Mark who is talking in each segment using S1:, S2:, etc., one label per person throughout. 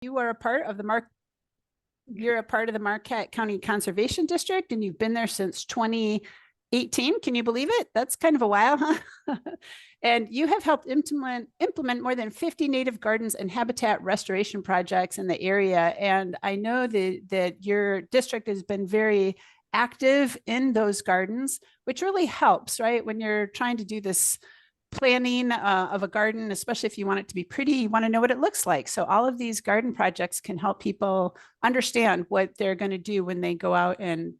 S1: You are a part of you're a part of the Marquette County Conservation District, and you've been there since 2018. Can you believe it? That's kind of a while, huh? And you have helped implement more than 50 native gardens and habitat restoration projects in the area. And I know that your district has been very active in those gardens, which really helps, right? When you're trying to do this planning of a garden, especially if you want it to be pretty, you want to know what it looks like. So all of these garden projects can help people understand what they're going to do when they go out and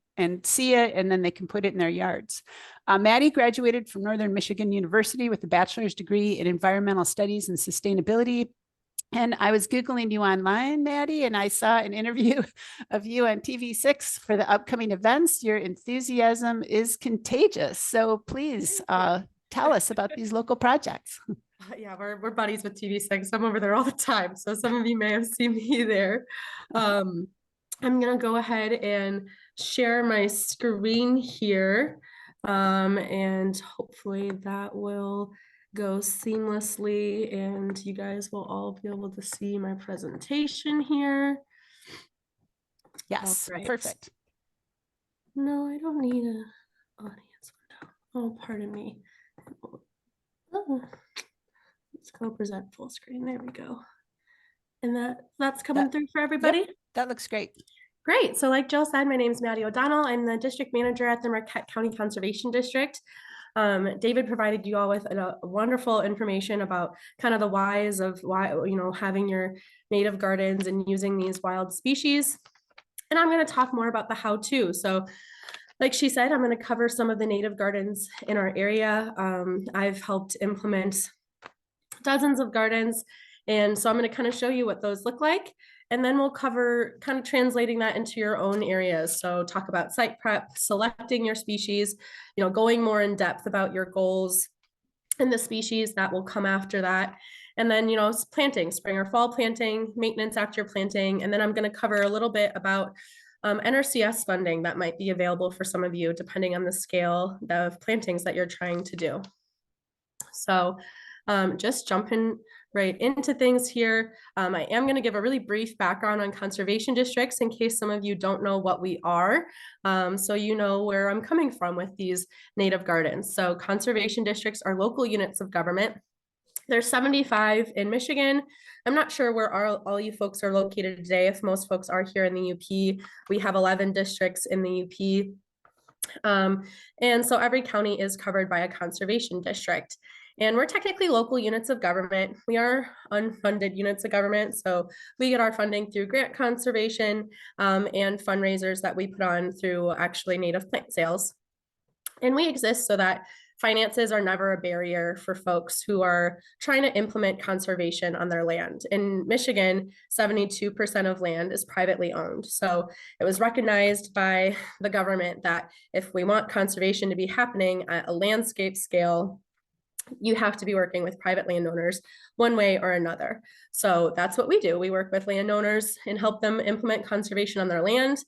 S1: see it, and then they can put it in their yards. Maddie graduated from Northern Michigan University with a bachelor's degree in environmental studies and sustainability. And I was Googling you online, Maddie, and I saw an interview of you on TV6 for the upcoming events. Your enthusiasm is contagious. So please tell us about these local projects.
S2: Yeah, we're buddies with TV6. I'm over there all the time. So some of you may have seen me there. I'm going to go ahead and share my screen here. And hopefully that will go seamlessly and you guys will all be able to see my presentation here.
S1: Yes,
S2: right.
S1: Perfect.
S2: No, I don't need an audience window. Oh, pardon me. Oh, let's go present full screen. There we go. And that's coming through for everybody?
S1: Yep, that looks great.
S2: Great. So like Jill said, my name is Maggie O'Donnell. I'm the district manager at the Marquette County Conservation District. David provided you all with a wonderful information about kind of the whys of why, having your native gardens and using these wild species. And I'm going to talk more about the how-to. So like she said, I'm going to cover some of the native gardens in our area. I've helped implement dozens of gardens. And so I'm going to kind of show you what those look like. And then we'll cover kind of translating that into your own areas. So talk about site prep, selecting your species, going more in depth about your goals and the species that will come after that. And then, planting, spring or fall planting, maintenance after planting. And then I'm going to cover a little bit about NRCS funding that might be available for some of you, depending on the scale of plantings that you're trying to do. So just jumping right into things here. I am going to give a really brief background on conservation districts in case some of you don't know what we are, so you know where I'm coming from with these native gardens. So conservation districts are local units of government. There's 75 in Michigan. I'm not sure where all you folks are located today. If most folks are here in the UP, we have 11 districts in the UP. And so every county is covered by a conservation district. And we're technically local units of government. We are unfunded units of government. So we get our funding through grant conservation and fundraisers that we put on through actually native plant sales. And we exist so that finances are never a barrier for folks who are trying to implement conservation on their land. In Michigan, 72% of land is privately owned. So it was recognized by the government that if we want conservation to be happening at a landscape scale, you have to be working with private landowners one way or another. So that's what we do. We work with landowners and help them implement conservation on their land.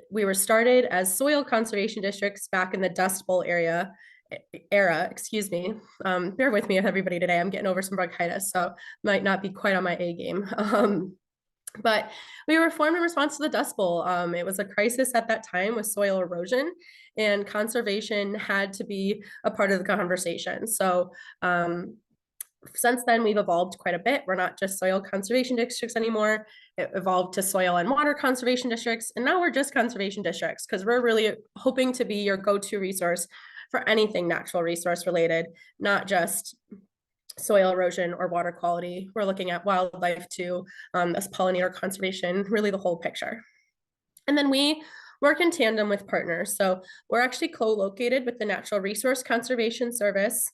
S2: We were started as soil conservation districts back in the Dust Bowl era, excuse me. Bear with me with everybody today. I'm getting over some bronchitis, so might not be quite on my A game. But we were formed in response to the Dust Bowl. It was a crisis at that time with soil erosion, and conservation had to be a part of the conversation. So since then, we've evolved quite a bit. We're not just soil conservation districts anymore. It evolved to soil and water conservation districts. And now we're just conservation districts because we're really hoping to be your go-to resource for anything natural resource related, not just soil erosion or water quality. We're looking at wildlife too, this pollinator conservation, really the whole picture. And then we work in tandem with partners. So we're actually co-located with the Natural Resource Conservation Service.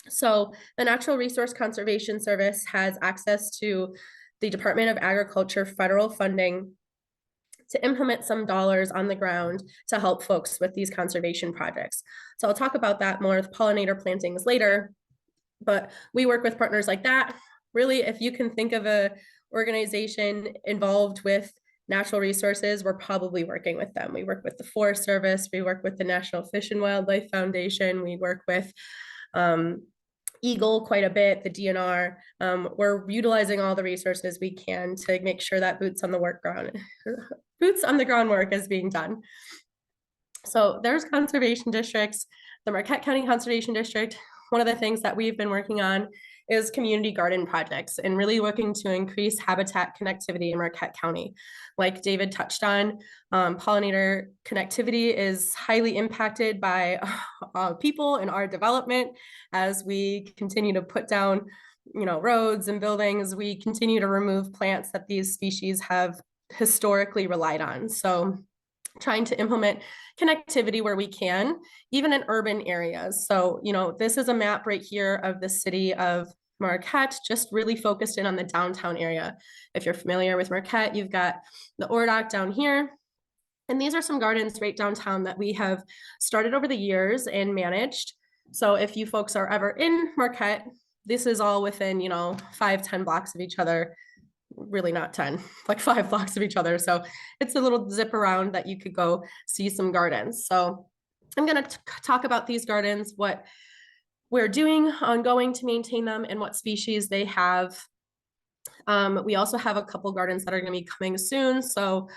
S2: So the Natural Resource Conservation Service has access to the Department of Agriculture federal funding to implement some dollars on the ground to help folks with these conservation projects. So I'll talk about that more with pollinator plantings later, but we work with partners like that. Really, if you can think of a organization involved with natural resources, we're probably working with them. We work with the Forest Service, we work with the National Fish and Wildlife Foundation, we work with Eagle quite a bit, the DNR. We're utilizing all the resources we can to make sure that boots on the ground work is being done. So there's conservation districts, the Marquette County Conservation District. One of the things that we've been working on is community garden projects and really looking to increase habitat connectivity in Marquette County. Like David touched on, pollinator connectivity is highly impacted by people in our development. As we continue to put down, roads and buildings, we continue to remove plants that these species have historically relied on. So trying to implement connectivity where we can, even in urban areas. So, this is a map right here of the city of Marquette, just really focused in on the downtown area. If you're familiar with Marquette, you've got the Ordock down here. And these are some gardens right downtown that we have started over the years and managed. So if you folks are ever in Marquette, this is all within, 5-10 blocks of each other. Really not 10, like 5 blocks of each other. So it's a little zip around that you could go see some gardens. So I'm going to talk about these gardens, what we're doing ongoing to maintain them, and what species they have. We also have a couple gardens that are going to be coming soon. So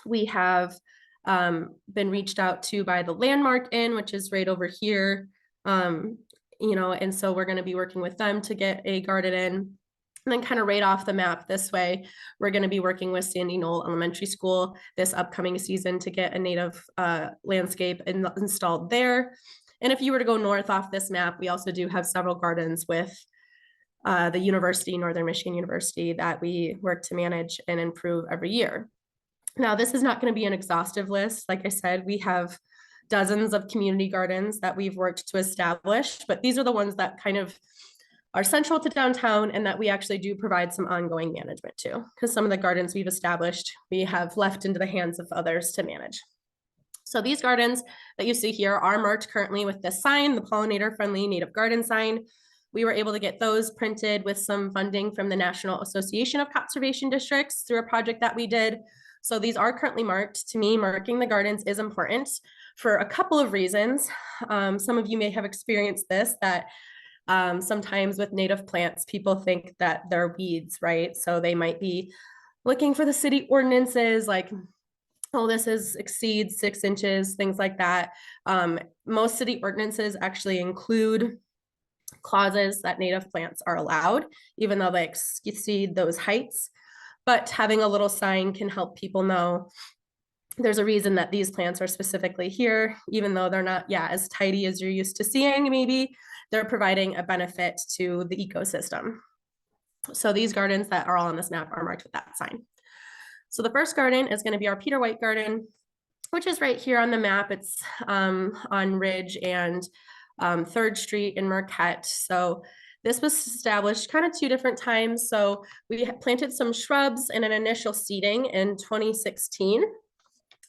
S2: we have been reached out to by the Landmark Inn, which is right over here. And so we're going to be working with them to get a garden in. And then kind of right off the map this way, we're going to be working with Sandy Knoll Elementary School this upcoming season to get a native landscape installed there. And if you were to go north off this map, we also do have several gardens with the university, Northern Michigan University, that we work to manage and improve every year. Now, this is not going to be an exhaustive list. Like I said, we have dozens of community gardens that we've worked to establish, but these are the ones that kind of are central to downtown and that we actually do provide some ongoing management to, because some of the gardens we've established, we have left into the hands of others to manage. So these gardens that you see here are marked currently with this sign, the pollinator-friendly native garden sign. We were able to get those printed with some funding from the National Association of Conservation Districts through a project that we did. So these are currently marked. To me, marking the gardens is important for a couple of reasons. Some of you may have experienced this, that sometimes with native plants, people think that they're weeds, right? So they might be looking for the city ordinances, like, oh, this exceeds 6 inches, things like that. Most city ordinances actually include clauses that native plants are allowed, even though they exceed those heights. But having a little sign can help people know there's a reason that these plants are specifically here, even though they're not, as tidy as you're used to seeing, maybe they're providing a benefit to the ecosystem. So these gardens that are all on this map are marked with that sign. So the first garden is going to be our Peter White Garden, which is right here on the map. It's on Ridge and 3rd Street in Marquette. So this was established kind of 2 different times. So we planted some shrubs in an initial seeding in 2016.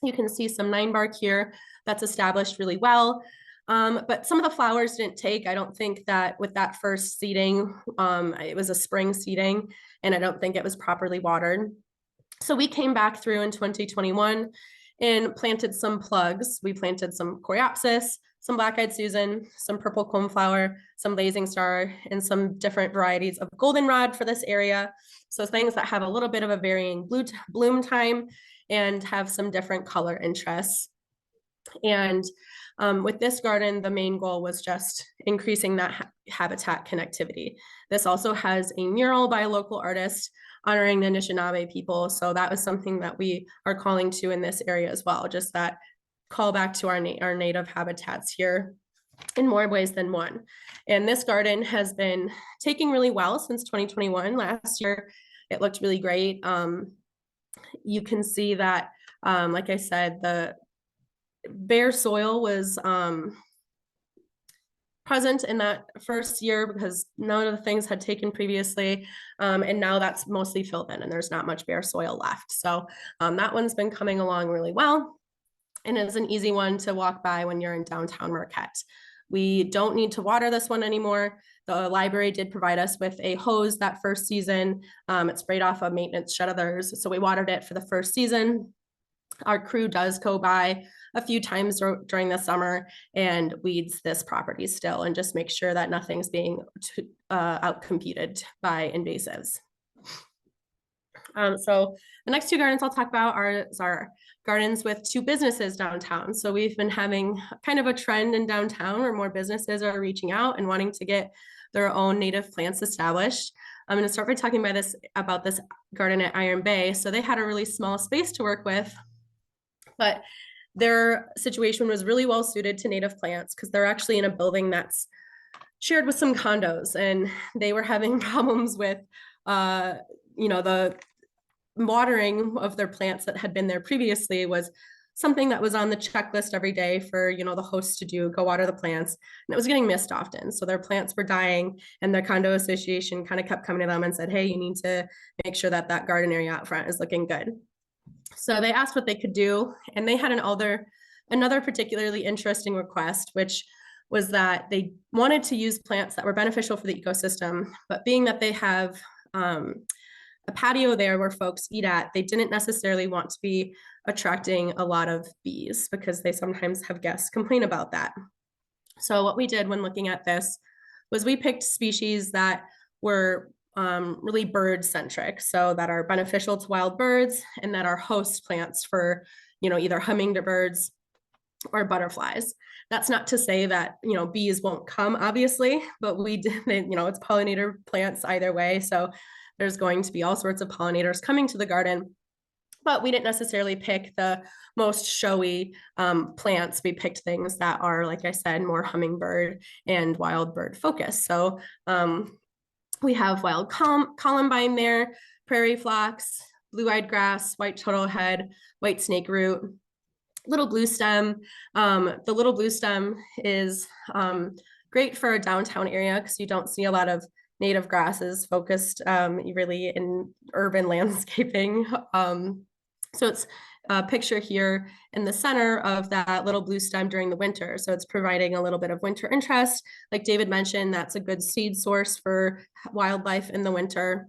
S2: You can see some 9-bark here that's established really well. But some of the flowers didn't take. I don't think that with that first seeding, it was a spring seeding, and I don't think it was properly watered. So we came back through in 2021 and planted some plugs. We planted some Coreopsis, some Black-eyed Susan, some purple coneflower, some blazing star, and some different varieties of goldenrod for this area. So things that have a little bit of a varying bloom time and have some different color interests. And with this garden, the main goal was just increasing that habitat connectivity. This also has a mural by a local artist honoring the Anishinaabe people. So that was something that we are calling to in this area as well, just that call back to our native habitats here in more ways than one. And this garden has been taking really well since 2021. Last year, it looked really great. You can see that, like I said, the bare soil was present in that first year because none of the things had taken previously. And now that's mostly filled in and there's not much bare soil left. So that one's been coming along really well. And it's an easy one to walk by when you're in downtown Marquette. We don't need to water this one anymore. The library did provide us with a hose that first season. It sprayed off a maintenance shed of theirs. So we watered it for the first season. Our crew does go by a few times during the summer and weeds this property still, and just make sure that nothing's being outcompeted by invasives. So the next two gardens I'll talk about are our gardens with two businesses downtown. So we've been having kind of a trend in downtown where more businesses are reaching out and wanting to get their own native plants established. I'm going to start by talking about this garden at Iron Bay. So they had a really small space to work with, but their situation was really well suited to native plants because they're actually in a building that's shared with some condos, and they were having problems with, the watering of their plants that had been there previously was something that was on the checklist every day for, the host to do, go water the plants. And it was getting missed often. So their plants were dying, and their condo association kind of kept coming to them and said, hey, you need to make sure that that garden area out front is looking good. So they asked what they could do. And they had another particularly interesting request, which was that they wanted to use plants that were beneficial for the ecosystem, but being that they have a patio there where folks eat at, they didn't necessarily want to be attracting a lot of bees because they sometimes have guests complain about that. So what we did when looking at this was we picked species that were really bird centric, so that are beneficial to wild birds and that are host plants for, either hummingbirds or butterflies. That's not to say that, bees won't come, obviously, but we did, it's pollinator plants either way. So there's going to be all sorts of pollinators coming to the garden, but we didn't necessarily pick the most showy plants. We picked things that are, like I said, more hummingbird and wild bird focused. So we have wild columbine there, prairie phlox, blue-eyed grass, white turtlehead, white snake root, little blue stem. The little blue stem is great for a downtown area because you don't see a lot of native grasses focused really in urban landscaping. So it's a picture here in the center of that little blue stem during the winter. So it's providing a little bit of winter interest. Like David mentioned, that's a good seed source for wildlife in the winter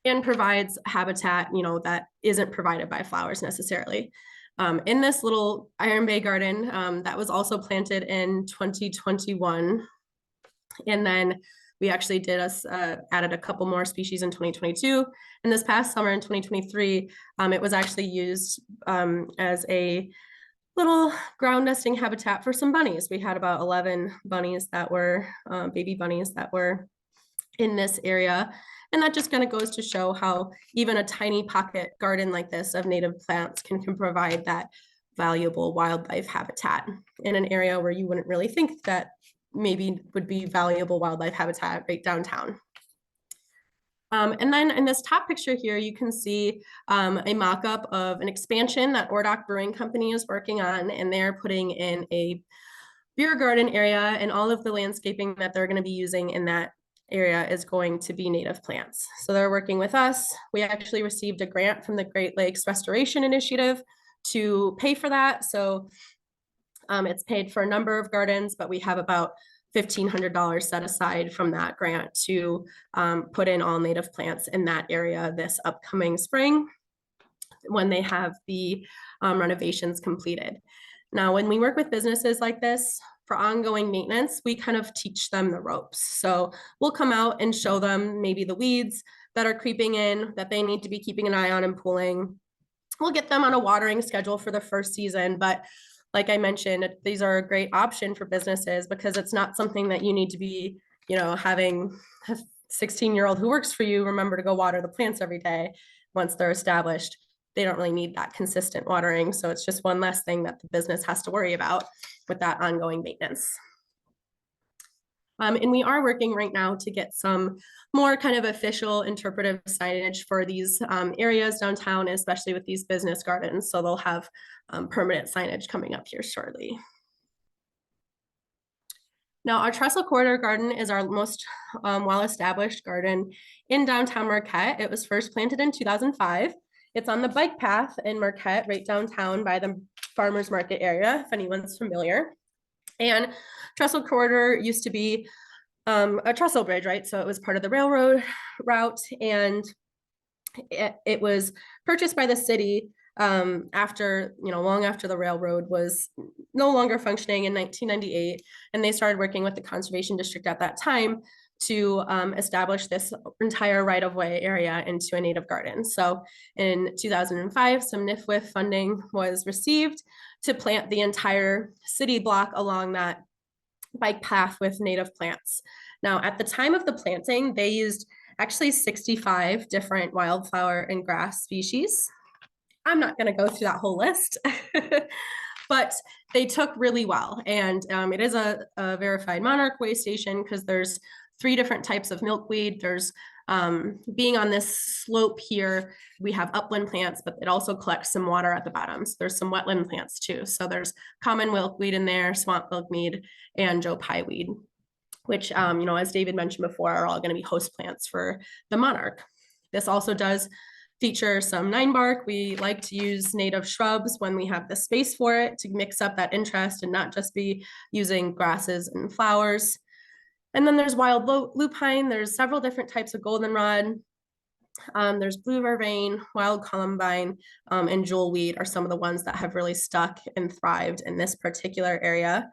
S2: and provides habitat, that isn't provided by flowers necessarily. In this little Iron Bay garden that was also planted in 2021. And then we actually added a couple more species in 2022. And this past summer in 2023, it was actually used as a little ground nesting habitat for some bunnies. We had about 11 bunnies that were baby bunnies that were in this area. And that just kind of goes to show how even a tiny pocket garden like this of native plants can provide that valuable wildlife habitat in an area where you wouldn't really think that maybe would be valuable wildlife habitat right downtown. And then in this top picture here, you can see a mock-up of an expansion that Ordock Brewing Company is working on, and they're putting in a beer garden area, and all of the landscaping that they're going to be using in that area is going to be native plants. So they're working with us. We actually received a grant from the Great Lakes Restoration Initiative to pay for that. So it's paid for a number of gardens, but we have about $1,500 set aside from that grant to put in all native plants in that area this upcoming spring when they have the renovations completed. Now, when we work with businesses like this for ongoing maintenance, we kind of teach them the ropes. So we'll come out and show them maybe the weeds that are creeping in that they need to be keeping an eye on and pulling. We'll get them on a watering schedule for the first season, but like I mentioned, these are a great option for businesses because it's not something that you need to be, having a 16-year-old who works for you remember to go water the plants every day once they're established. They don't really need that consistent watering. So it's just one less thing that the business has to worry about with that ongoing maintenance. And we are working right now to get some more kind of official interpretive signage for these areas downtown, especially with these business gardens. So they'll have permanent signage coming up here shortly. Now, our trestle corridor garden is our most well-established garden in downtown Marquette. It was first planted in 2005. It's on the bike path in Marquette, right downtown by the farmers market area, if anyone's familiar. And trestle corridor used to be a trestle bridge, right? So it was part of the railroad route, and it was purchased by the city after, long after the railroad was no longer functioning in 1998. And they started working with the Conservation District at that time to establish this entire right-of-way area into a native garden. So in 2005, some NIFWIF funding was received to plant the entire city block along that bike path with native plants. Now, at the time of the planting, they used actually 65 different wildflower and grass species. I'm not going to go through that whole list, but they took really well. And it is a verified monarch way station because there's 3 different types of milkweed. There's being on this slope here, we have upland plants, but it also collects some water at the bottom. So there's some wetland plants too. So there's common milkweed in there, swamp milkweed, and Joe Pye weed, which, as David mentioned before, are all going to be host plants for the monarch. This also does feature some 9-bark. We like to use native shrubs when we have the space for it to mix up that interest and not just be using grasses and flowers. And then there's wild lupine. There's several different types of goldenrod. There's blue vervain, wild columbine, and jewelweed are some of the ones that have really stuck and thrived in this particular area.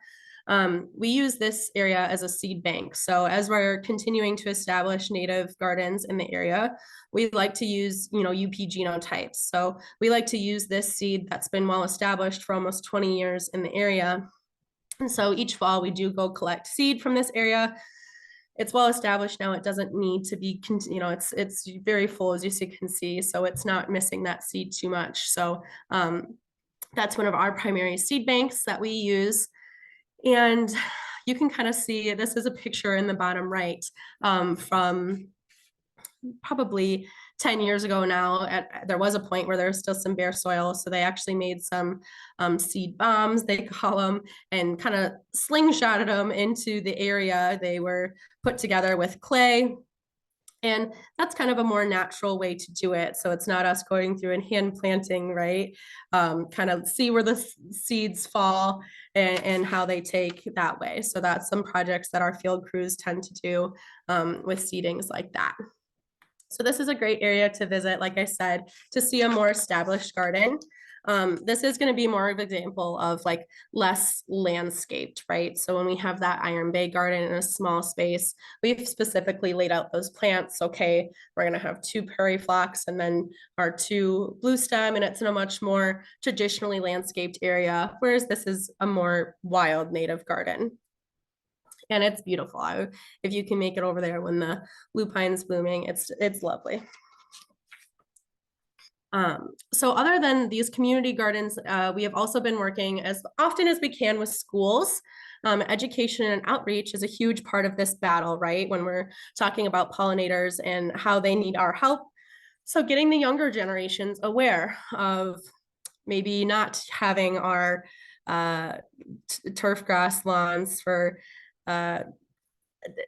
S2: We use this area as a seed bank. So as we're continuing to establish native gardens in the area, we like to use, UP genotypes. So we like to use this seed that's been well established for almost 20 years in the area. And so each fall we do go collect seed from this area. It's well established now. It doesn't need to be, it's very full, as you can see. So it's not missing that seed too much. So that's one of our primary seed banks that we use. And you can kind of see, this is a picture in the bottom right from probably 10 years ago now. There was a point where there was still some bare soil. So they actually made some seed bombs, they call them, and kind of slingshotted them into the area. They were put together with clay. And that's kind of a more natural way to do it. So it's not us going through and hand planting, right? Kind of see where the seeds fall and how they take that way. So that's some projects that our field crews tend to do with seedings like that. So this is a great area to visit, like I said, to see a more established garden. This is going to be more of an example of like less landscaped, right? So when we have that Iron Bay garden in a small space, we've specifically laid out those plants. Okay, we're going to have 2 prairie phlox and then our 2 blue stem, and it's in a much more traditionally landscaped area, whereas this is a more wild native garden. And it's beautiful. If you can make it over there when the lupine's blooming, it's lovely. So other than these community gardens, we have also been working as often as we can with schools. Education and outreach is a huge part of this battle, right? When we're talking about pollinators and how they need our help. So getting the younger generations aware of maybe not having our turf grass lawns for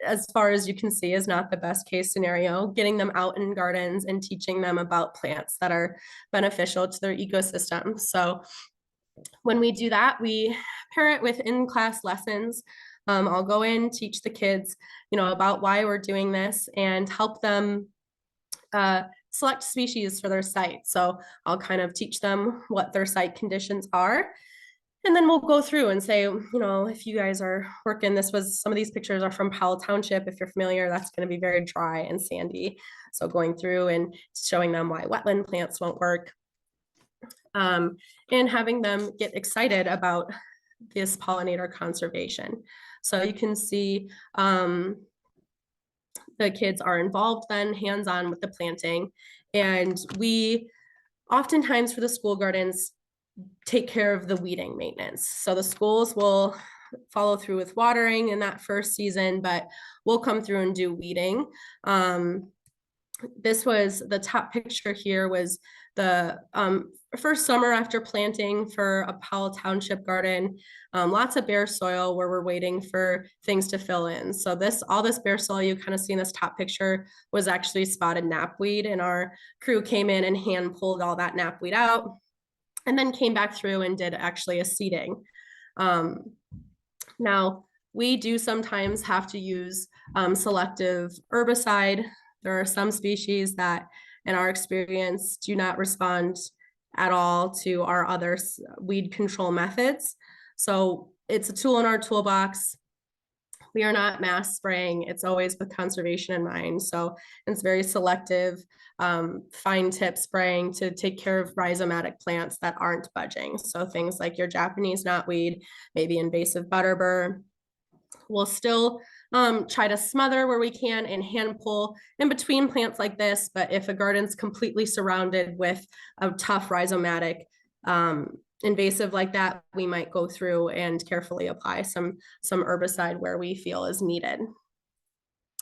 S2: as far as you can see is not the best case scenario. Getting them out in gardens and teaching them about plants that are beneficial to their ecosystem. So when we do that, we pair it with in-class lessons. I'll go in, teach the kids, about why we're doing this and help them select species for their site. So I'll kind of teach them what their site conditions are. And then we'll go through and say, if you guys are working, some of these pictures are from Powell Township. If you're familiar, that's going to be very dry and sandy. So going through and showing them why wetland plants won't work. And having them get excited about this pollinator conservation. So you can see the kids are involved then hands-on with the planting. And we oftentimes for the school gardens, take care of the weeding maintenance. So the schools will follow through with watering in that first season, but we'll come through and do weeding. This was the top picture here was the first summer after planting for a Powell Township garden. Lots of bare soil where we're waiting for things to fill in. So all this bare soil you kind of see in this top picture was actually spotted knapweed, and our crew came in and hand pulled all that knapweed out and then came back through and did actually a seeding. Now, we do sometimes have to use selective herbicide. There are some species that, in our experience, do not respond at all to our other weed control methods. So it's a tool in our toolbox. We are not mass spraying. It's always with conservation in mind. So it's very selective, fine tip spraying to take care of rhizomatic plants that aren't budging. So things like your Japanese knotweed, maybe invasive butterbur. We'll still try to smother where we can and hand pull in between plants like this. But if a garden's completely surrounded with a tough rhizomatic invasive like that, we might go through and carefully apply some herbicide where we feel is needed,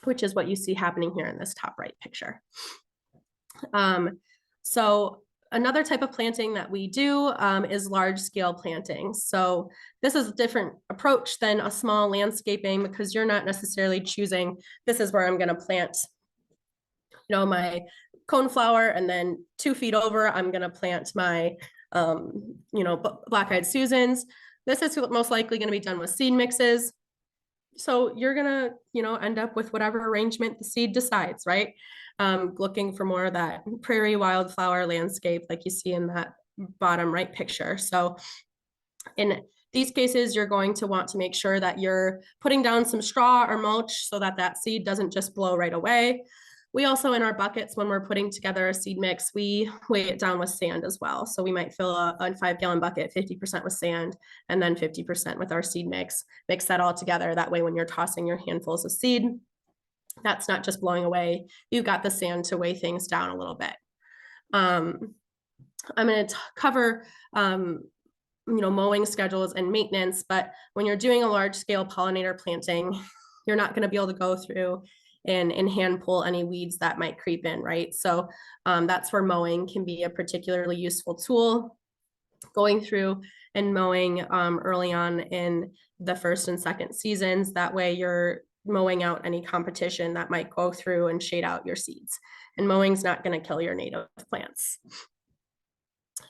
S2: which is what you see happening here in this top right picture. So another type of planting that we do is large scale planting. So this is a different approach than a small landscaping, because you're not necessarily choosing, this is where I'm going to plant, you know, my coneflower, and then 2 feet over, I'm going to plant my, you know, black-eyed Susans. This is most likely going to be done with seed mixes. So you're going to, you know, end up with whatever arrangement the seed decides, right? Looking for more of that prairie wildflower landscape like you see in that bottom right picture. So in these cases, you're going to want to make sure that you're putting down some straw or mulch so that that seed doesn't just blow right away. We also, in our buckets, when we're putting together a seed mix, we weigh it down with sand as well. So we might fill a 5-gallon bucket, 50% with sand, and then 50% with our seed mix. Mix that all together. That way, when you're tossing your handfuls of seed, that's not just blowing away. You've got the sand to weigh things down a little bit. I'm going to cover you know, mowing schedules and maintenance, but when you're doing a large scale pollinator planting, you're not going to be able to go through and hand pull any weeds that might creep in, right? So that's where mowing can be a particularly useful tool. Going through and mowing early on in the first and second seasons. That way you're mowing out any competition that might go through and shade out your seeds. And mowing's not going to kill your native plants.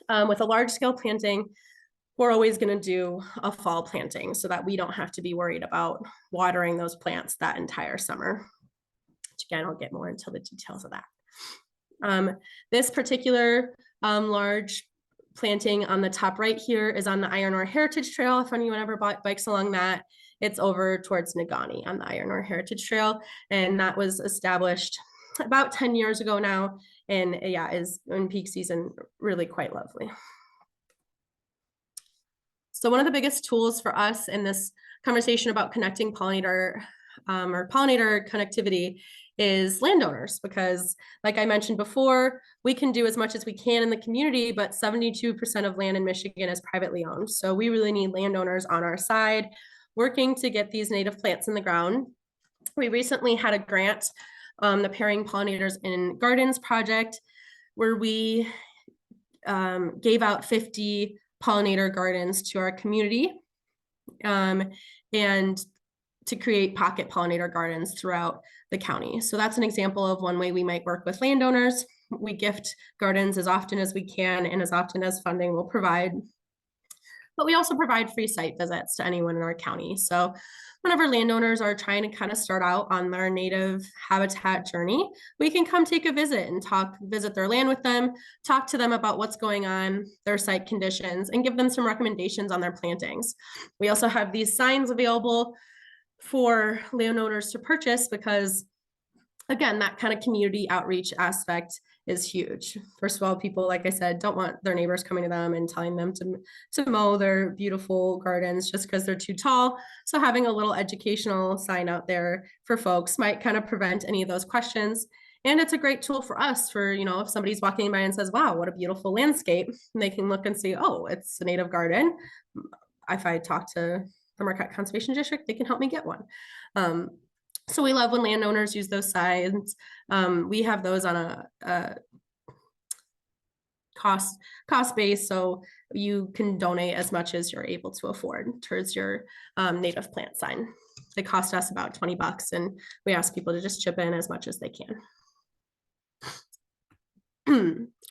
S2: With a large scale planting, we're always going to do a fall planting so that we don't have to be worried about watering those plants that entire summer. Which again, I'll get more into the details of that. This particular large planting on the top right here is on the Iron Ore Heritage Trail. If anyone ever bikes along that, it's over towards Negaunee on the Iron Ore Heritage Trail. And that was established about 10 years ago now. And yeah, is in peak season really quite lovely. So one of the biggest tools for us in this conversation about connecting pollinator or pollinator connectivity is landowners, because like I mentioned before, we can do as much as we can in the community, but 72% of land in Michigan is privately owned. So we really need landowners on our side working to get these native plants in the ground. We recently had a grant, the Pairing Pollinators in Gardens project, where we gave out 50 pollinator gardens to our community and to create pocket pollinator gardens throughout the county. So that's an example of one way we might work with landowners. We gift gardens as often as we can and as often as funding will provide. But we also provide free site visits to anyone in our county. So whenever landowners are trying to kind of start out on their native habitat journey, we can come take a visit and visit their land with them, talk to them about what's going on, their site conditions, and give them some recommendations on their plantings. We also have these signs available for landowners to purchase because, again, that kind of community outreach aspect is huge. First of all, people, like I said, don't want their neighbors coming to them and telling them to mow their beautiful gardens just because they're too tall. So having a little educational sign out there for folks might kind of prevent any of those questions. And it's a great tool for us for, you know, if somebody's walking by and says, wow, what a beautiful landscape, and they can look and see, oh, it's a native garden. If I talk to the Marquette Conservation District, they can help me get one. So we love when landowners use those signs. We have those on a cost base, so you can donate as much as you're able to afford towards your native plant sign. They cost us about $20, and we ask people to just chip in as much as they can.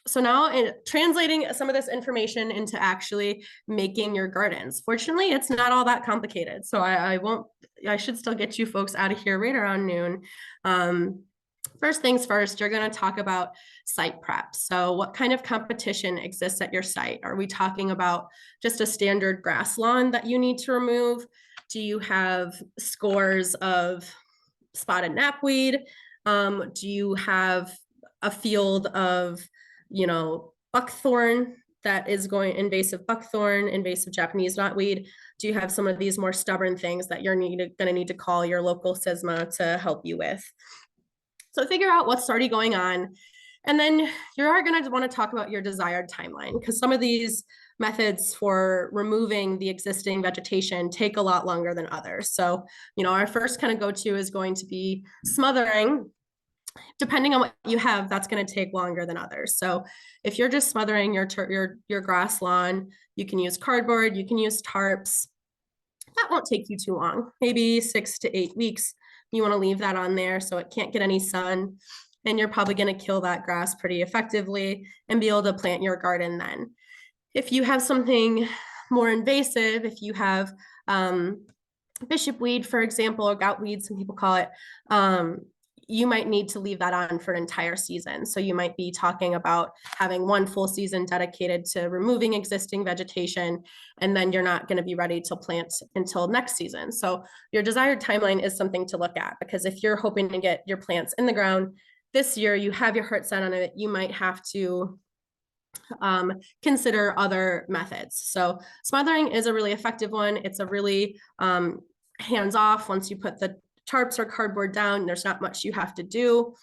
S2: So now translating some of this information into actually making your gardens. Fortunately, it's not all that complicated. So I should still get you folks out of here right around noon. First things first, you're going to talk about site prep. So what kind of competition exists at your site? Are we talking about just a standard grass lawn that you need to remove? Do you have scores of spotted knapweed? Do you have a field of, buckthorn that is going invasive buckthorn, invasive Japanese knotweed? Do you have some of these more stubborn things that you're going to need to call your local SYSMA to help you with? So figure out what's already going on. And then you are going to want to talk about your desired timeline, because some of these methods for removing the existing vegetation take a lot longer than others. So, our first kind of go-to is going to be smothering. Depending on what you have, that's going to take longer than others. So if you're just smothering your grass lawn, you can use cardboard, you can use tarps. That won't take you too long, maybe 6 to 8 weeks. You want to leave that on there so it can't get any sun, and you're probably going to kill that grass pretty effectively and be able to plant your garden then. If you have something more invasive, if you have bishop weed, for example, or gout weed, some people call it, you might need to leave that on for an entire season. So you might be talking about having one full season dedicated to removing existing vegetation, and then you're not going to be ready to plant until next season. So your desired timeline is something to look at, because if you're hoping to get your plants in the ground this year, you have your heart set on it, you might have to consider other methods. So smothering is a really effective one. It's a really hands-off. Once you put the tarps or cardboard down, there's not much you have to do.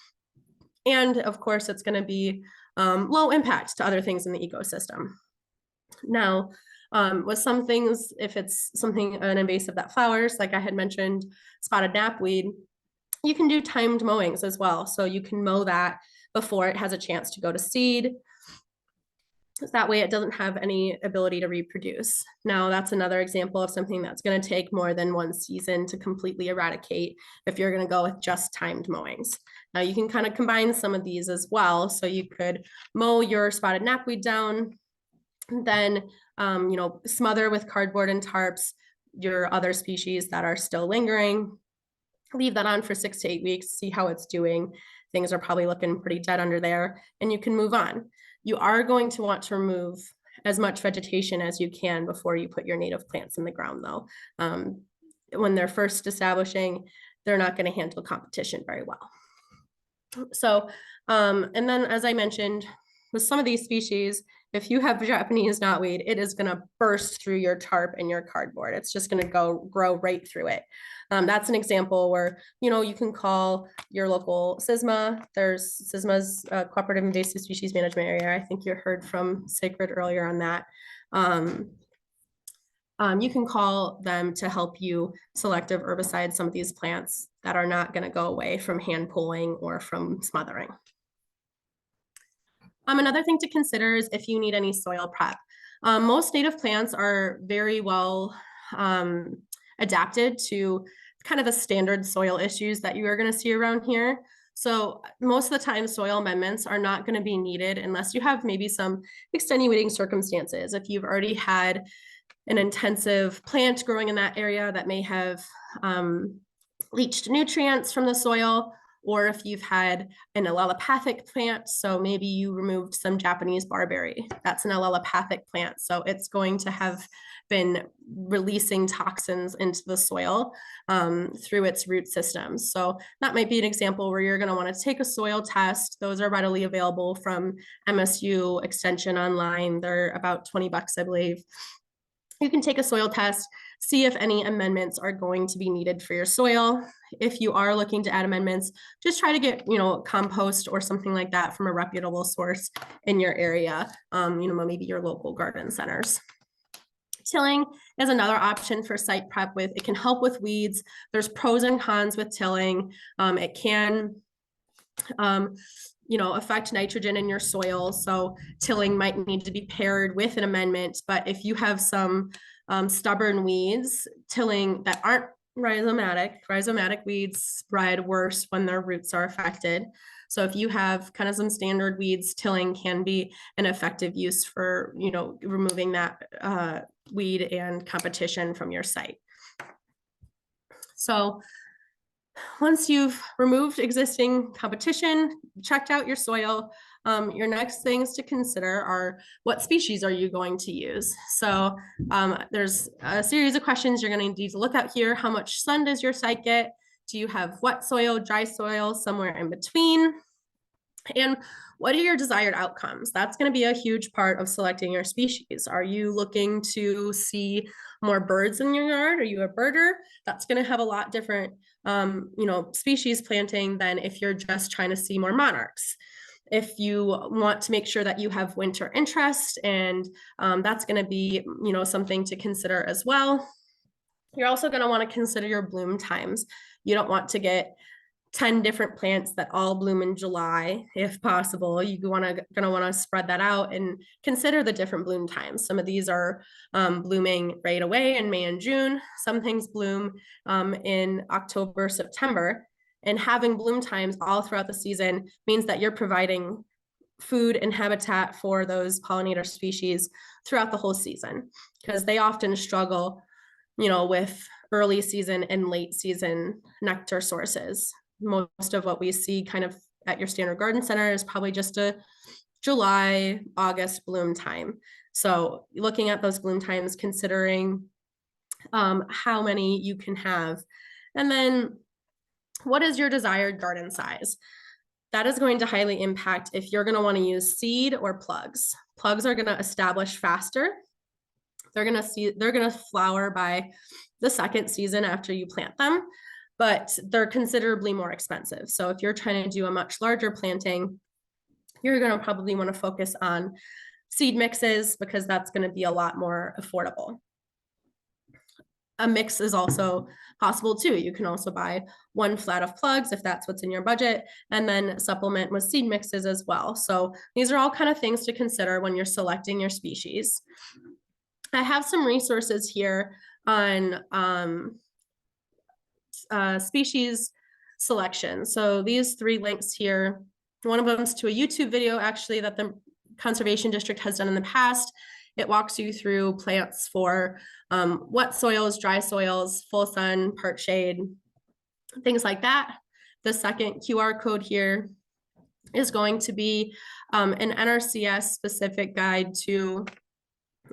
S2: And of course, it's going to be low impact to other things in the ecosystem. Now, with some things, if it's an invasive that flowers, like I had mentioned, spotted knapweed, you can do timed mowings as well. So you can mow that before it has a chance to go to seed. That way it doesn't have any ability to reproduce. Now, that's another example of something that's going to take more than one season to completely eradicate if you're going to go with just timed mowings. Now, you can kind of combine some of these as well. So you could mow your spotted knapweed down, then smother with cardboard and tarps your other species that are still lingering. Leave that on for 6 to 8 weeks, see how it's doing. Things are probably looking pretty dead under there, and you can move on. You are going to want to remove as much vegetation as you can before you put your native plants in the ground, though. When they're first establishing, they're not going to handle competition very well. So, and then as I mentioned, with some of these species, if you have Japanese knotweed, it is going to burst through your tarp and your cardboard. It's just going to grow right through it. That's an example where, you can call your local SYSMA. There's SYSMA's Cooperative Invasive Species Management Area. I think you heard from Sacred earlier on that. You can call them to help you selective herbicide some of these plants that are not going to go away from hand pulling or from smothering. Another thing to consider is if you need any soil prep. Most native plants are very well adapted to kind of the standard soil issues that you are going to see around here. So most of the time, soil amendments are not going to be needed unless you have maybe some extenuating circumstances. If you've already had an intensive plant growing in that area that may have leached nutrients from the soil, or if you've had an allelopathic plant, so maybe you removed some Japanese barberry. That's an allelopathic plant, so it's going to have been releasing toxins into the soil through its root systems. So that might be an example where you're going to want to take a soil test. Those are readily available from MSU Extension online. They're about $20, I believe. You can take a soil test, see if any amendments are going to be needed for your soil. If you are looking to add amendments, just try to get, compost or something like that from a reputable source in your area, maybe your local garden centers. Tilling is another option for site prep with. It can help with weeds. There's pros and cons with tilling. It can affect nitrogen in your soil. So tilling might need to be paired with an amendment. But if you have some stubborn weeds, tilling that aren't rhizomatic weeds spread worse when their roots are affected. So if you have kind of some standard weeds, tilling can be an effective use for, removing that weed and competition from your site. So Once you've removed existing competition, checked out your soil, your next things to consider are what species are you going to use? So there's a series of questions you're going to need to look at here. How much sun does your site get? Do you have wet soil, dry soil, somewhere in between? And what are your desired outcomes? That's going to be a huge part of selecting your species. Are you looking to see more birds in your yard? Are you a birder? That's going to have a lot different, species planting than if you're just trying to see more monarchs. If you want to make sure that you have winter interest, and that's going to be, something to consider as well. You're also going to want to consider your bloom times. You don't want to get 10 different plants that all bloom in July, if possible. You're gonna want to spread that out and consider the different bloom times. Some of these are blooming right away in May and June. Some things bloom in October, September. And having bloom times all throughout the season means that you're providing food and habitat for those pollinator species throughout the whole season, because they often struggle, with early season and late season nectar sources. Most of what we see kind of at your standard garden center is probably just a July, August bloom time. So looking at those bloom times, considering how many you can have. And then what is your desired garden size? That is going to highly impact if you're going to want to use seed or plugs. Plugs are going to establish faster. They're going to flower by the second season after you plant them, but they're considerably more expensive. So if you're trying to do a much larger planting, you're going to probably want to focus on seed mixes, because that's going to be a lot more affordable. A mix is also possible too. You can also buy one flat of plugs if that's what's in your budget, and then supplement with seed mixes as well. So these are all kind of things to consider when you're selecting your species. I have some resources here on species selection. So these 3 links here, one of them is to a YouTube video actually that the Conservation District has done in the past. It walks you through plants for wet soils, dry soils, full sun, part shade, things like that. The second QR code here is going to be an NRCS specific guide to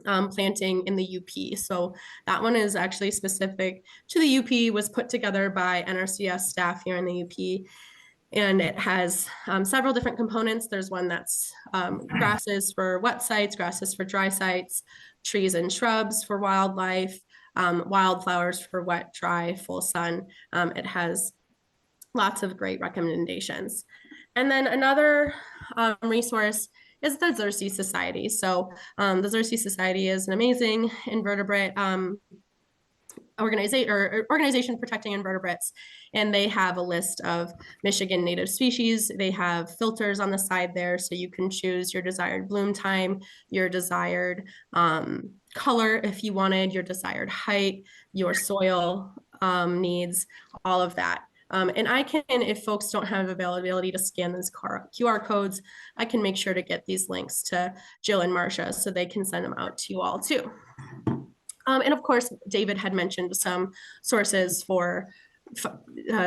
S2: planting in the UP. So that one is actually specific to the UP, was put together by NRCS staff here in the UP. And it has several different components. There's one that's grasses for wet sites, grasses for dry sites, trees and shrubs for wildlife, wildflowers for wet, dry, full sun. It has lots of great recommendations. And then another resource is the Xerces Society. So the Xerces Society is an amazing invertebrate organization protecting invertebrates, and they have a list of Michigan native species. They have filters on the side there, so you can choose your desired bloom time, your desired color if you wanted, your desired height, your soil needs, all of that. And I can, if folks don't have availability to scan those QR codes, I can make sure to get these links to Jill and Marcia so they can send them out to you all too. And of course, David had mentioned some sources for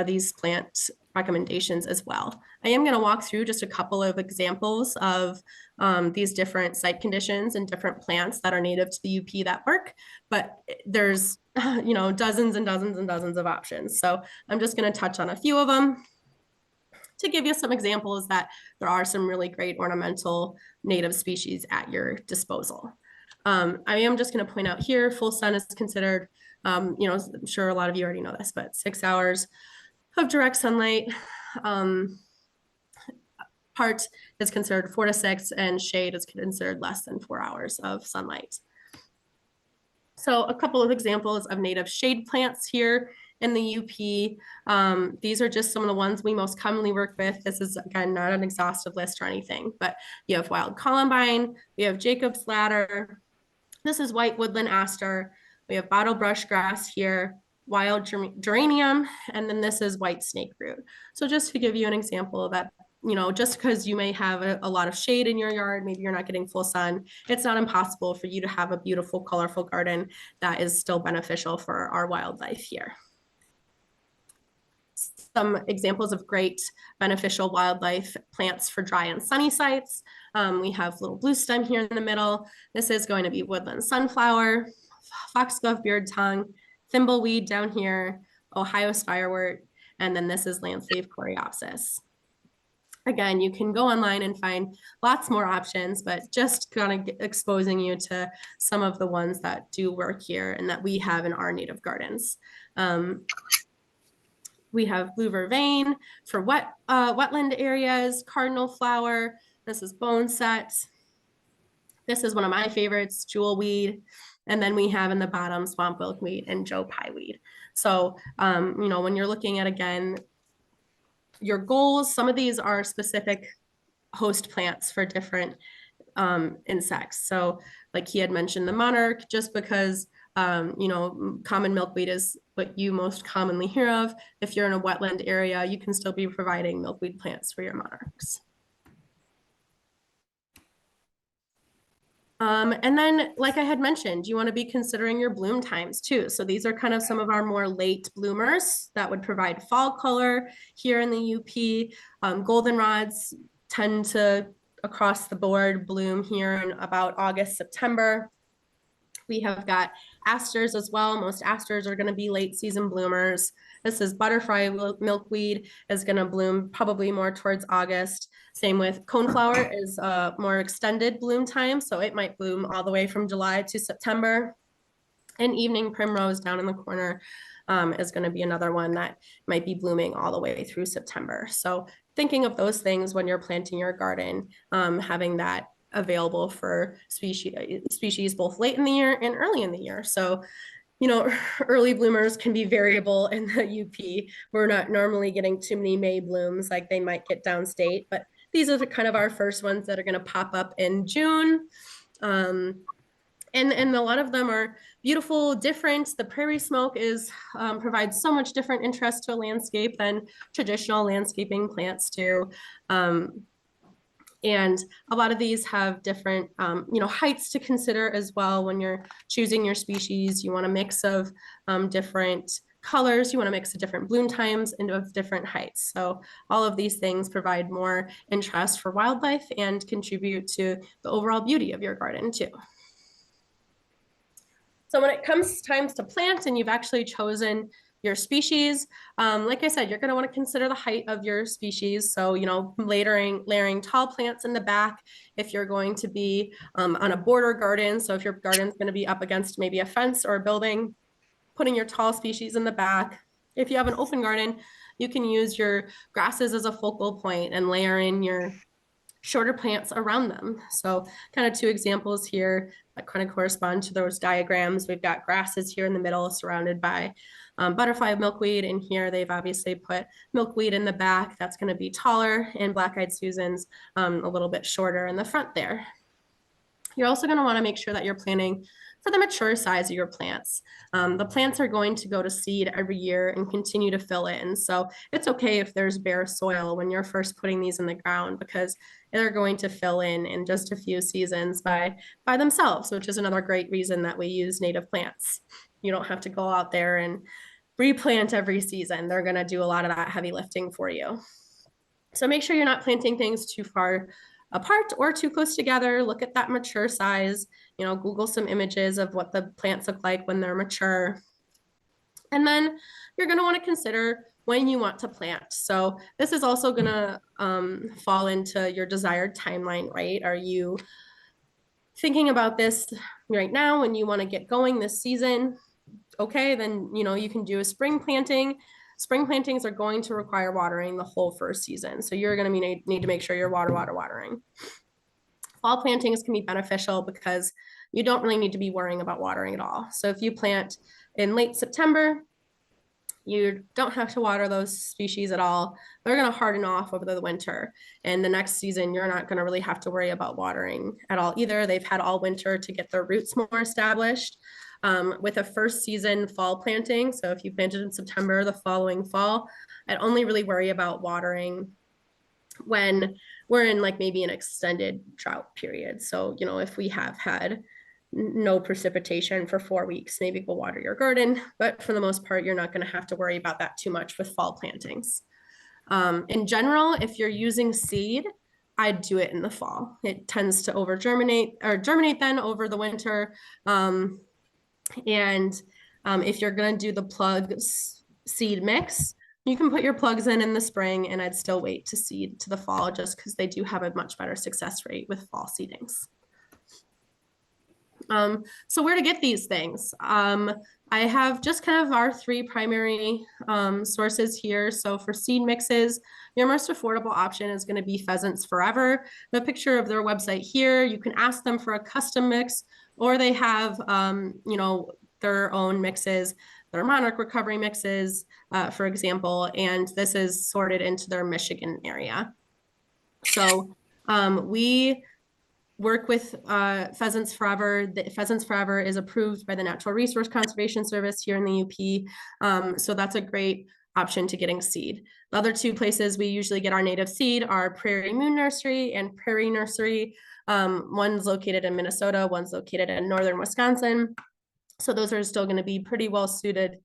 S2: these plant recommendations as well. I am going to walk through just a couple of examples of these different site conditions and different plants that are native to the UP that work, but there's dozens and dozens and dozens of options. So I'm just going to touch on a few of them to give you some examples that there are some really great ornamental native species at your disposal. I am just going to point out here, full sun is considered, I'm sure a lot of you already know this, but 6 hours of direct sunlight. Part is considered 4 to 6, and shade is considered less than 4 hours of sunlight. So a couple of examples of native shade plants here in the UP. These are just some of the ones we most commonly work with. This is, again, not an exhaustive list or anything, but you have wild columbine, we have Jacob's ladder. This is white woodland aster. We have bottle brush grass here, wild geranium, and then this is white snake root. So just to give you an example of that, just because you may have a lot of shade in your yard, maybe you're not getting full sun, it's not impossible for you to have a beautiful, colorful garden that is still beneficial for our wildlife here. some examples of great beneficial wildlife plants for dry and sunny sites. We have little blue stem here in the middle. This is going to be woodland sunflower, foxglove beard tongue, thimbleweed down here, Ohio spirewort, and then this is landscape coreopsis. Again, you can go online and find lots more options, but just kind of exposing you to some of the ones that do work here and that we have in our native gardens. We have blue vervain for wetland areas, cardinal flower. This is boneset. This is one of my favorites, jewelweed. And then we have in the bottom swamp milkweed and Joe Pyeweed. So, when you're looking at, again, your goals, some of these are specific host plants for different insects. So like he had mentioned the monarch, just because common milkweed is what you most commonly hear of. If you're in a wetland area, you can still be providing milkweed plants for your monarchs. And then, like I had mentioned, you want to be considering your bloom times too. So these are kind of some of our more late bloomers that would provide fall color here in the UP. Goldenrods tend to, across the board, bloom here in about August, September. We have got asters as well. Most asters are going to be late season bloomers. This is butterfly milkweed, is going to bloom probably more towards August. Same with coneflower, is a more extended bloom time. So it might bloom all the way from July to September. And evening primrose down in the corner is going to be another one that might be blooming all the way through September. So thinking of those things when you're planting your garden, having that available for species both late in the year and early in the year. So, early bloomers can be variable in the UP. We're not normally getting too many May blooms like they might get downstate, but these are the kind of our first ones that are going to pop up in June. And a lot of them are beautiful, different. The prairie smoke provides so much different interest to a landscape than traditional landscaping plants do. And a lot of these have different, heights to consider as well. When you're choosing your species, you want a mix of different colors. You want to mix of different bloom times and of different heights. So all of these things provide more interest for wildlife and contribute to the overall beauty of your garden too. So when it comes times to plant and you've actually chosen your species, like I said, you're going to want to consider the height of your species. So, layering tall plants in the back if you're going to be on a border garden. So if your garden's going to be up against maybe a fence or a building, putting your tall species in the back. If you have an open garden, you can use your grasses as a focal point and layer in your shorter plants around them. So kind of two examples here that kind of correspond to those diagrams. We've got grasses here in the middle surrounded by butterfly milkweed, and here they've obviously put milkweed in the back. That's going to be taller, and black-eyed Susans a little bit shorter in the front there. You're also going to want to make sure that you're planting for the mature size of your plants. The plants are going to go to seed every year and continue to fill in. So it's okay if there's bare soil when you're first putting these in the ground, because they're going to fill in just a few seasons by themselves, which is another great reason that we use native plants. You don't have to go out there and replant every season. They're going to do a lot of that heavy lifting for you. So make sure you're not planting things too far apart or too close together. Look at that mature size, Google some images of what the plants look like when they're mature. And then you're going to want to consider when you want to plant. So this is also going to fall into your desired timeline, right? Are you thinking about this right now when you want to get going this season? Okay, then, you can do a spring planting. Spring plantings are going to require watering the whole first season. So you're going to need to make sure you're watering. Fall plantings can be beneficial because you don't really need to be worrying about watering at all. So if you plant in late September, you don't have to water those species at all. They're going to harden off over the winter. And the next season, you're not going to really have to worry about watering at all either. They've had all winter to get their roots more established. With a first season fall planting, so if you planted in September, the following fall, I'd only really worry about watering when we're in like maybe an extended drought period. So, if we have had no precipitation for 4 weeks. Maybe go water your garden, but for the most part, you're not going to have to worry about that too much with fall plantings. In general, if you're using seed, I'd do it in the fall. It tends to over germinate or germinate then over the winter. If you're going to do the plug seed mix, you can put your plugs in the spring, and I'd still wait to seed to the fall just because they do have a much better success rate with fall seedings. So where to get these things? I have just kind of our 3 primary sources here. So for seed mixes, your most affordable option is going to be Pheasants Forever. The picture of their website here, you can ask them for a custom mix, or they have, you know, their own mixes, their Monarch Recovery mixes, for example, and this is sorted into their Michigan area. So we work with Pheasants Forever. Pheasants Forever is approved by the Natural Resource Conservation Service here in the UP. So that's a great option to getting seed. The other 2 places we usually get our native seed are Prairie Moon Nursery and Prairie Nursery. One's located in Minnesota, one's located in northern Wisconsin. So those are still going to be pretty well suited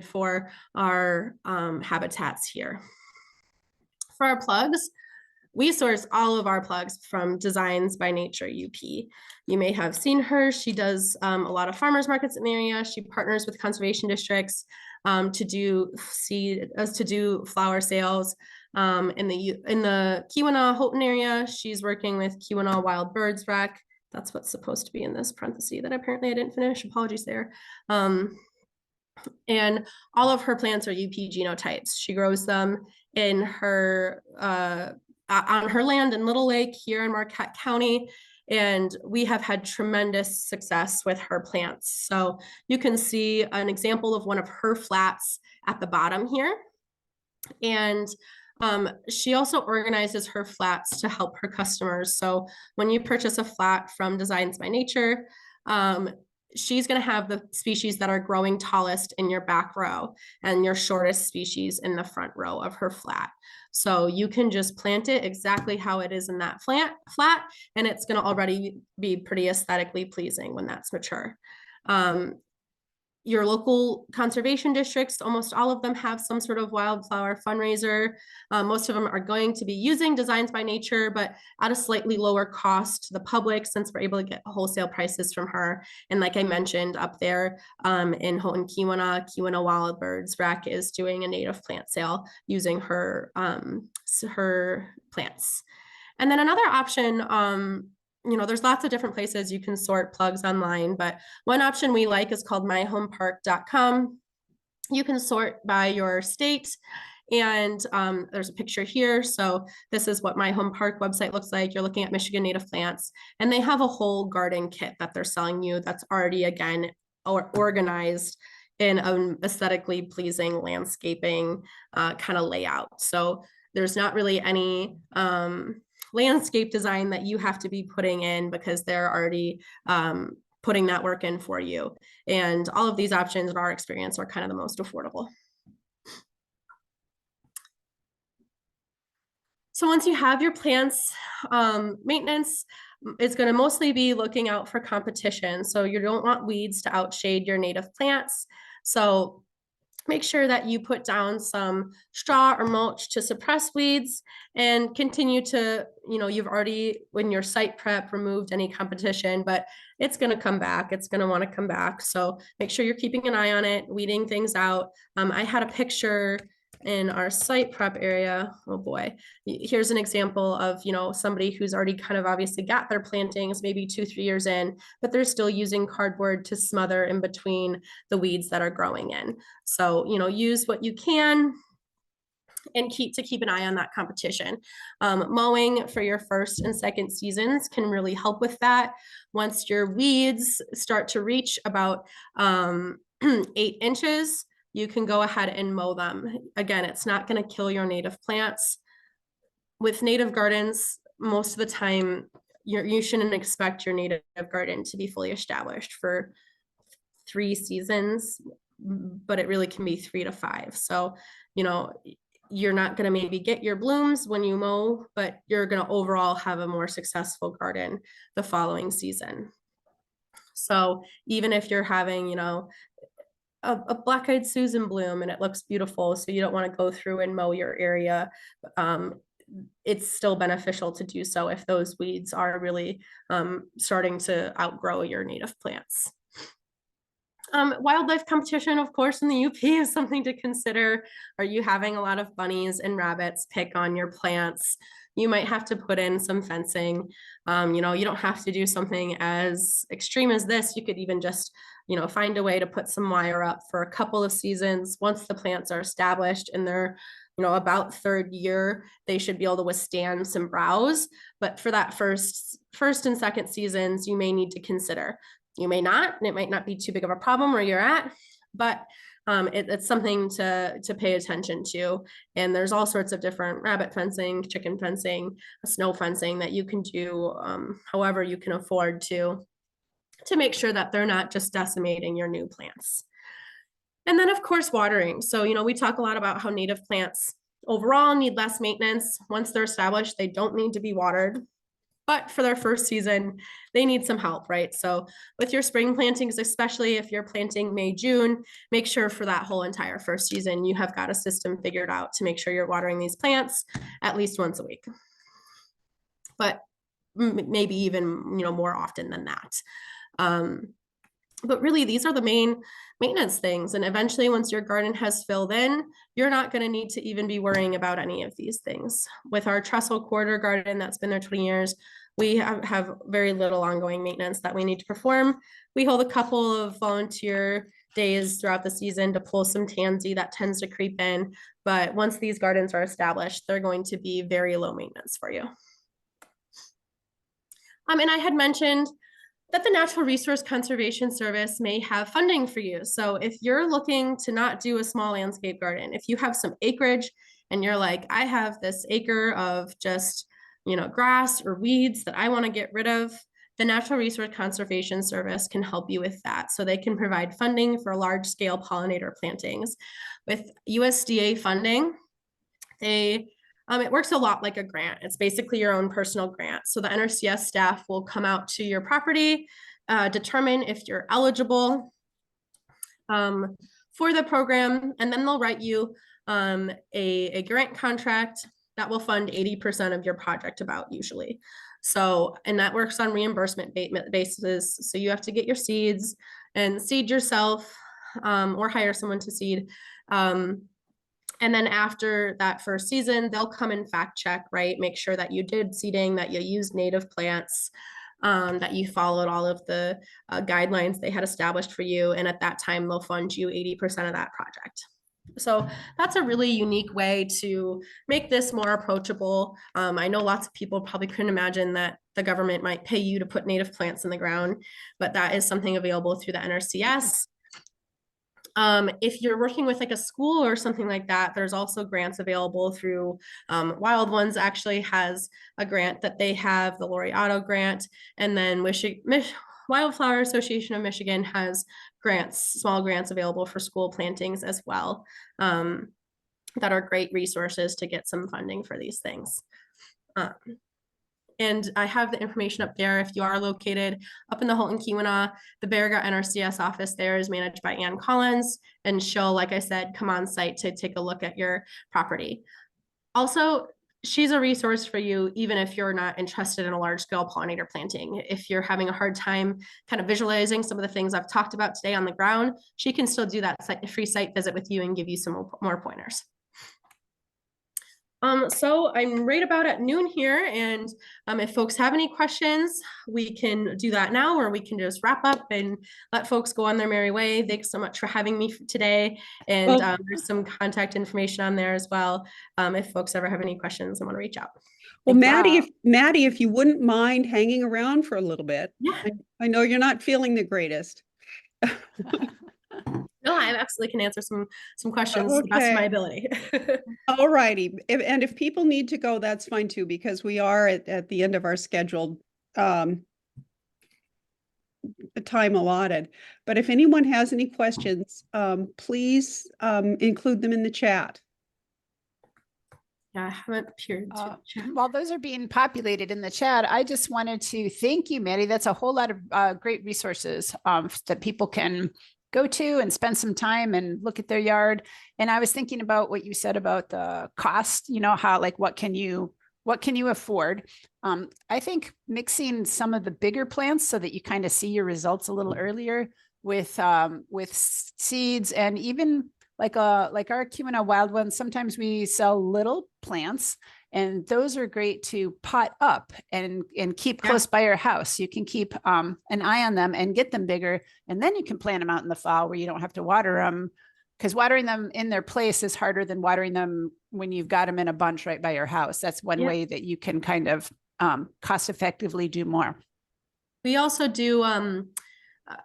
S2: for our habitats here. For our plugs, we source all of our plugs from Designs by Nature UP. You may have seen her. She does a lot of farmers markets in the area. She partners with conservation districts to do flower sales. In the Keweenaw Houghton area, she's working with Keweenaw Wild Birds Rec. That's what's supposed to be in this parenthesis that apparently I didn't finish. Apologies there. And all of her plants are UP genotypes. She grows them in her on her land in Little Lake here in Marquette County, and we have had tremendous success with her plants. So you can see an example of one of her flats at the bottom here. And she also organizes her flats to help her customers. So when you purchase a flat from Designs by Nature, she's going to have the species that are growing tallest in your back row and your shortest species in the front row of her flat. So you can just plant it exactly how it is in that flat, and it's going to already be pretty aesthetically pleasing when that's mature. Your local conservation districts, almost all of them have some sort of wildflower fundraiser. Most of them are going to be using Designs by Nature, but at a slightly lower cost to the public since we're able to get wholesale prices from her. And like I mentioned up there in Houghton, Keweenaw Wild Birds Rec is doing a native plant sale using her plants. And then another option, you know, there's lots of different places you can sort plugs online, but one option we like is called myhomepark.com. You can sort by your state, and there's a picture here. So this is what My Home Park website looks like. You're looking at Michigan native plants, and they have a whole garden kit that they're selling you that's already, again, organized in an aesthetically pleasing landscaping kind of layout. So there's not really any landscape design that you have to be putting in because they're already putting that work in for you. And all of these options in our experience are kind of the most affordable. So once you have your plants, maintenance is going to mostly be looking out for competition. So you don't want weeds to outshade your native plants. So make sure that you put down some straw or mulch to suppress weeds and continue to, you know, you've already, when your site prep, removed any competition, but it's going to come back. It's going to want to come back. So make sure you're keeping an eye on it, weeding things out. I had a picture in our site prep area. Oh boy, here's an example of, you know, somebody who's already kind of obviously got their plantings maybe 2-3 years in, but they're still using cardboard to smother in between the weeds that are growing in. So, you know, use what you can and keep an eye on that competition. Mowing for your first and second seasons can really help with that. Once your weeds start to reach about 8 inches, you can go ahead and mow them. Again, it's not going to kill your native plants. With native gardens, most of the time, you shouldn't expect your native garden to be fully established for 3 seasons, but it really can be 3 to 5. So, you know, you're not going to maybe get your blooms when you mow, but you're going to overall have a more successful garden the following season. So even if you're having, you know, a black-eyed Susan bloom and it looks beautiful, so you don't want to go through and mow your area, it's still beneficial to do so if those weeds are really starting to outgrow your native plants. Wildlife competition, of course, in the UP is something to consider. Are you having a lot of bunnies and rabbits pick on your plants? You might have to put in some fencing. You know, you don't have to do something as extreme as this. You could even just, you know, find a way to put some wire up for a couple of seasons. Once the plants are established and they're, you know, about third year, they should be able to withstand some browse. But for that first and second seasons, you may need to consider. You may not, and it might not be too big of a problem where you're at, but it's something to pay attention to. And there's all sorts of different rabbit fencing, chicken fencing, snow fencing that you can do however you can afford to make sure that they're not just decimating your new plants. And then of course, watering. So, you know, we talk a lot about how native plants overall need less maintenance. Once they're established, they don't need to be watered. But for their first season, they need some help, right? So with your spring plantings, especially if you're planting May, June, make sure for that whole entire first season, you have got a system figured out to make sure you're watering these plants at least once a week. But maybe even, you know, more often than that. But really, these are the main maintenance things. And eventually, once your garden has filled in, you're not going to need to even be worrying about any of these things. With our trestle quarter garden that's been there 20 years, we have very little ongoing maintenance that we need to perform. We hold a couple of volunteer days throughout the season to pull some tansy that tends to creep in. But once these gardens are established, they're going to be very low maintenance for you. And I had mentioned that the Natural Resource Conservation Service may have funding for you. So if you're looking to not do a small landscape garden, if you have some acreage and you're like, I have this acre of just, you know, grass or weeds that I want to get rid of, the Natural Resource Conservation Service can help you with that. So they can provide funding for large scale pollinator plantings. With USDA funding, it works a lot like a grant. It's basically your own personal grant. So the NRCS staff will come out to your property, determine if you're eligible for the program, and then they'll write you a grant contract that will fund 80% of your project about usually. So, and that works on reimbursement basis. So you have to get your seeds and seed yourself or hire someone to seed. And then after that first season, they'll come and fact check, right? Make sure that you did seeding, that you used native plants, that you followed all of the guidelines they had established for you. And at that time, they'll fund you 80% of that project. So that's a really unique way to make this more approachable. I know lots of people probably couldn't imagine that the government might pay you to put native plants in the ground, but that is something available through the NRCS. If you're working with like a school or something like that, there's also grants available through Wild Ones actually has a grant that they have, the Laureato grant, and then Wildflower Association of Michigan has grants, small grants available for school plantings as well, that are great resources to get some funding for these things. And I have the information up there if you are located up in the Holton Keweenaw. The Baraga NRCS office there is managed by Ann Collins, and she'll, like I said, come on site to take a look at your property. Also, she's a resource for you, even if you're not interested in a large scale pollinator planting. If you're having a hard time kind of visualizing some of the things I've talked about today on the ground, she can still do that free site visit with you and give you some more pointers. So I'm right about at noon here, and if folks have any questions, we can do that now, or we can just wrap up and let folks go on their merry way. Thanks so much for having me today, and there's some contact information on there as well, if folks ever have any questions and want to reach out.
S3: Well, Maddie, if you wouldn't mind hanging around for a little bit.
S2: Yeah.
S3: I know you're not feeling the greatest.
S2: No, I absolutely can answer some questions to the best of my ability.
S3: All righty. If people need to go, that's fine too, because we are at the end of our scheduled time allotted. But if anyone has any questions, please include them in the chat.
S2: Yeah, I haven't appeared to chat.
S1: While those are being populated in the chat, I just wanted to thank you, Maddie. That's a whole lot of great resources that people can go to and spend some time and look at their yard. And I was thinking about what you said about the cost, you know, how like what can you afford? I think mixing some of the bigger plants so that you kind of see your results a little earlier with seeds, and even like our Keweenaw wild ones, sometimes we sell little plants, and those are great to pot up and keep close by your house. You can keep an eye on them and get them bigger, and then you can plant them out in the fall where you don't have to water them, because watering them in their place is harder than watering them when you've got them in a bunch right by your house. That's one way that you can kind of cost effectively do more.
S2: We also do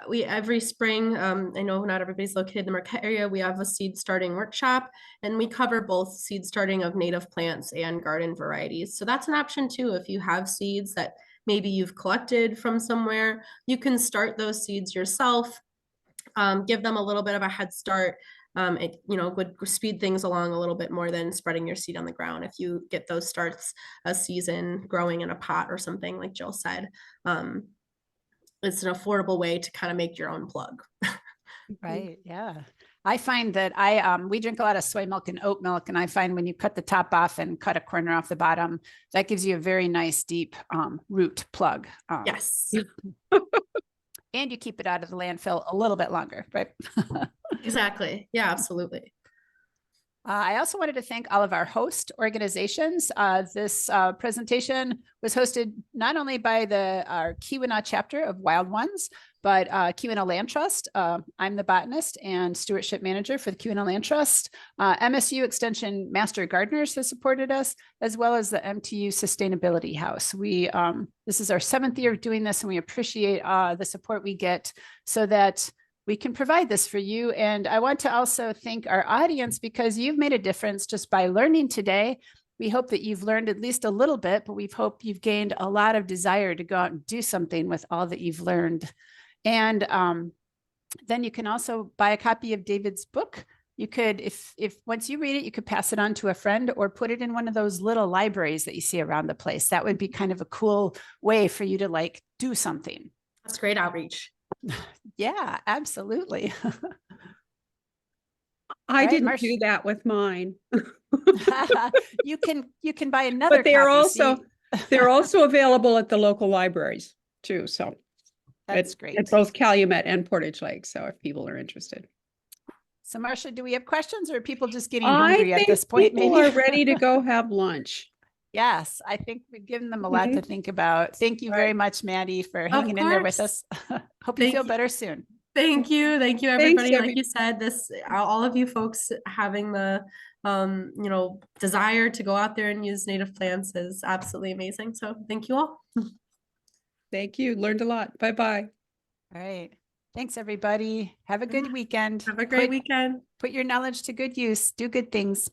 S2: we every spring, I know not everybody's located in the Marquette area, we have a seed starting workshop, and we cover both seed starting of native plants and garden varieties. So that's an option too. If you have seeds that maybe you've collected from somewhere, you can start those seeds yourself, give them a little bit of a head start. It, you know, would speed things along a little bit more than spreading your seed on the ground. If you get those starts a season growing in a pot or something, like Jill said, it's an affordable way to kind of make your own plug.
S1: Right. Yeah. I find that we drink a lot of soy milk and oat milk, and I find when you cut the top off and cut a corner off the bottom, that gives you a very nice deep root plug.
S2: Yes.
S1: And you keep it out of the landfill a little bit longer, right?
S2: Exactly. Yeah, absolutely.
S1: I also wanted to thank all of our host organizations. This presentation was hosted not only by our Keweenaw chapter of Wild Ones, but Keweenaw Land Trust. I'm the botanist and stewardship manager for the Keweenaw Land Trust. MSU Extension Master Gardeners has supported us, as well as the MTU Sustainability House. This is our 7th year of doing this, and we appreciate the support we get so that we can provide this for you. And I want to also thank our audience, because you've made a difference just by learning today. We hope that you've learned at least a little bit, but we've hoped you've gained a lot of desire to go out and do something with all that you've learned. And then you can also buy a copy of David's book. You could, if once you read it, you could pass it on to a friend or put it in one of those little libraries that you see around the place. That would be kind of a cool way for you to like do something.
S2: That's great outreach.
S1: Yeah, absolutely.
S3: I didn't do that with mine.
S1: You can buy another.
S3: But they're
S1: copy,
S3: also available at the local libraries too. So
S1: that's great.
S3: At both Calumet and Portage Lake. So if people are interested.
S1: So Marcia, do we have questions, or are people just getting hungry at this point?
S3: People are ready to go have lunch.
S1: Yes, I think we've given them a lot to think about. Thank you very much, Maddie, for hanging in there with us. Hope you feel better soon.
S2: Thank you. Thank you, everybody.
S3: Thanks,
S2: like you said, all of you folks having the desire to go out there and use native plants is absolutely amazing. So thank you all.
S3: Thank you. Learned a lot. Bye-bye.
S1: All right. Thanks, everybody. Have a good weekend.
S2: Have a great weekend.
S1: Put your knowledge to good use. Do good things.